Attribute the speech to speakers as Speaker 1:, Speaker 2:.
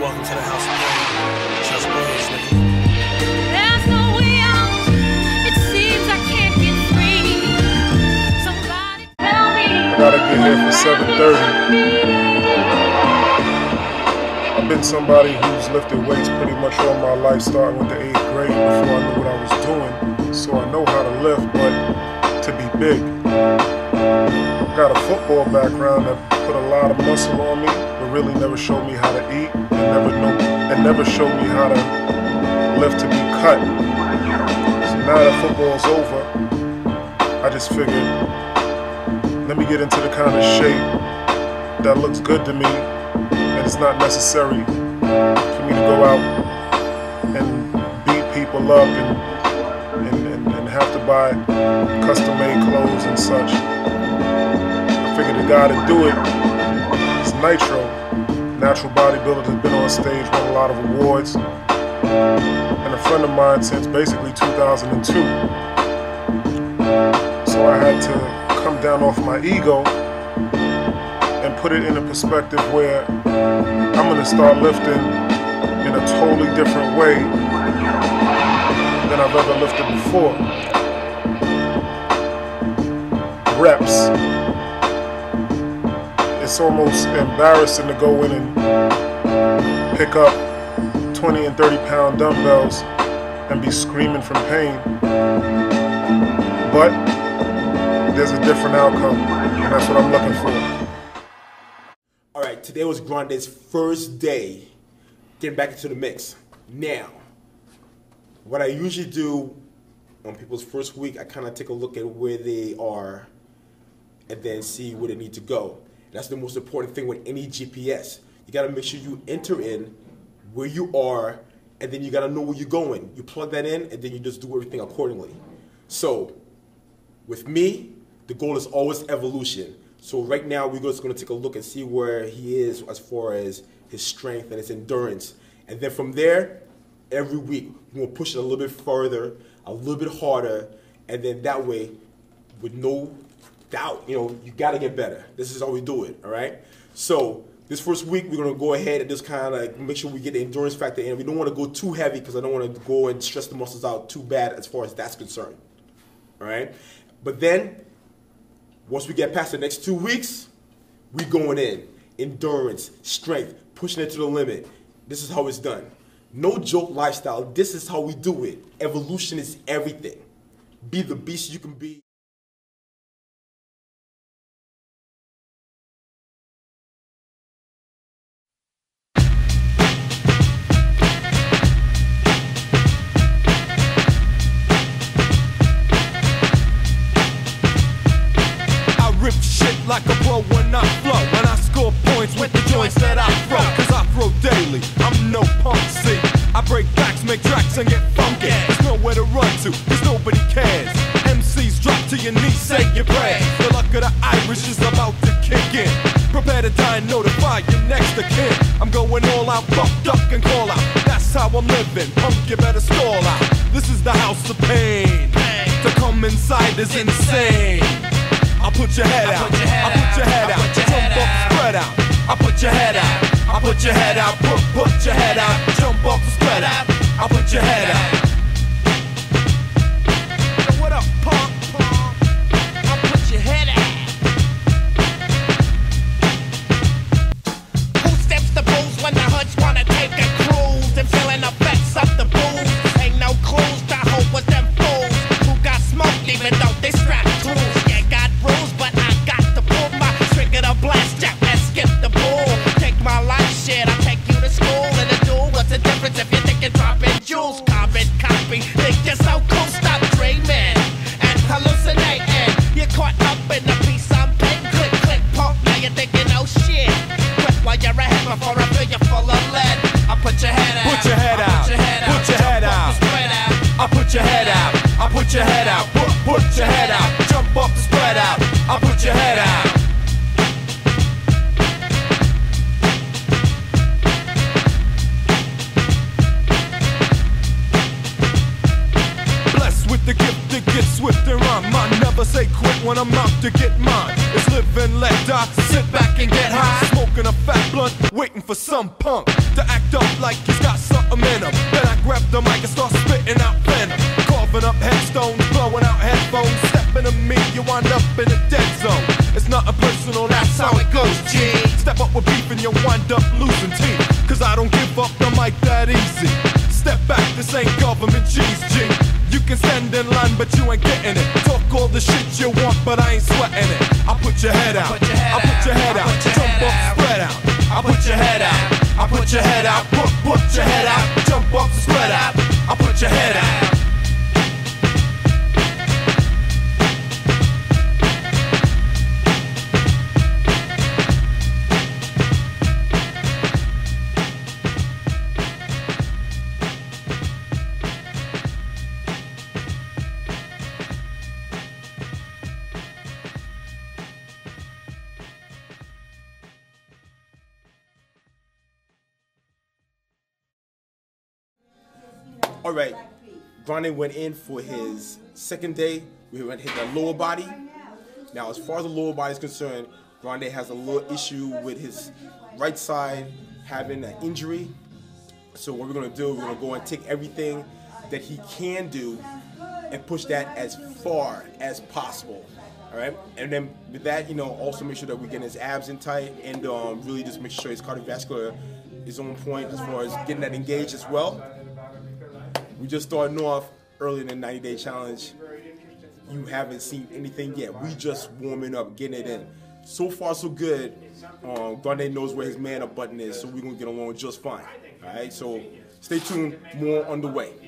Speaker 1: Welcome to the house of pain. Just boys, nigga.
Speaker 2: There's no way out. It seems I can't get free. Somebody tell me.
Speaker 3: I gotta get here for 7:30. I've been somebody who's lifted weights pretty much all my life, starting with the 8th grade before I knew what I was doing. So I know how to lift, but to be big. Got a football background that put a lot of muscle on me, but really never showed me how to eat, and never showed me how to lift to be cut. So now that football's over, I just figured, let me get into the kind of shape that looks good to me, and it's not necessary for me to go out and beat people up and have to buy custom-made clothes and such. I figured the guy to do it is Nitro. Natural bodybuilder that's been on stage, won a lot of awards, and a friend of mine since basically 2002. So I had to come down off my ego and put it in a perspective where I'm going to start lifting in a totally different way than I've ever lifted before. Reps. It's almost embarrassing to go in and pick up 20 and 30-pound dumbbells and be screaming from pain. But there's a different outcome, and that's what I'm looking for.
Speaker 4: All right, today was Grande's first day getting back into the mix. Now, what I usually do on people's first week, I kind of take a look at where they are and then see where they need to go. That's the most important thing with any GPS. You got to make sure you enter in where you are, and then you got to know where you're going. You plug that in, and then you just do everything accordingly. So, with me, the goal is always evolution. So right now, we're just going to take a look and see where he is as far as his strength and his endurance. And then from there, every week, we're going to push it a little bit further, a little bit harder, and then that way, with no doubt, you got to get better. This is how we do it, all right? So this first week, we're going to go ahead and just kind of like make sure we get the endurance factor in. We don't want to go too heavy because I don't want to go and stress the muscles out too bad as far as that's concerned, all right? But then, once we get past the next 2 weeks, we going in. Endurance, strength, pushing it to the limit. This is how it's done. No joke lifestyle. This is how we do it. Evolution is everything. Be the beast you can be.
Speaker 5: Like a pro when I flow, and I score points with the joints that I throw. Cause I throw daily, I'm no punk, see. I break backs, make tracks, and get funky. There's nowhere to run to, cause nobody cares. MCs drop to your knees, say your prayers. The luck of the Irish is about to kick in. Prepare to die and notify your next of kin. I'm going all out, buck, duck, and call out. That's how I'm living, punk, you better stall out. This is the house of pain. To come inside is insane. I'll put your head out, I'll put your head out, jump up, spread out. I'll put your head out, I'll put your head out, put your head out, jump up, spread out. I'll put your head out. What up, punk? I'll put your head out. Who steps the booze when the hoods wanna take a cruise and feeling the effects of the booze? Ain't no clues to hope with them fools who got smoked even though they strapped tools. But I got to pull my trigger to blast jack and skip the bull. Take my life shit, I'll take you to school in a duel. What's the difference if you're thinking dropping jewels? Carbon copy, think you're so cool, stop dreaming and hallucinating. You're caught up in the piece I'm painting. Click, click, pump, now you're thinking, oh shit. Quit while you're ahead before I fill you full of lead. I'll put your head out, put your head out, put your head out, put your head out. I'll put your head out, I'll put your head out, put your head out, jump off the spread out. I'll put your head out. Blessed with the gift to get swift and rhyme. I never say quit when I'm out to get mine. It's live and let die, sit back and get high. Smoking a fat blunt
Speaker 6: waiting for some punk to act up like he's got something in him. Then I grab the mic and start spitting out venom, carving up headstones, blowing out headphones. Stepping to me, you wind up in a dead zone. It's nothing personal, that's how it goes, G. Step up with beef and you wind up losing teeth, cause I don't give up the mic that easy. Step back, this ain't government cheese, G. You can stand in line, but you ain't getting it. Talk all the shit you want, but I ain't sweating it. I put your head out, I put your head out, jump up, spread out. I put your head out, I put your head out, put your head out, jump up, spread out. I put your head out.
Speaker 4: All right, Grande went in for his second day. We went hit that lower body. Now, as far as the lower body is concerned, Grande has a little issue with his right side having an injury. So what we're gonna do, we're gonna go and take everything that he can do and push that as far as possible. All right, and then with that, you know, also make sure that we get his abs in tight and really just make sure his cardiovascular is on point as far as getting that engaged as well. We just started off early in the 90-day challenge. You haven't seen anything yet. We just warming up, getting it in. So far, so good. Grande knows where his man-up button is, so we're going to get along just fine. All right, so stay tuned. More on the way.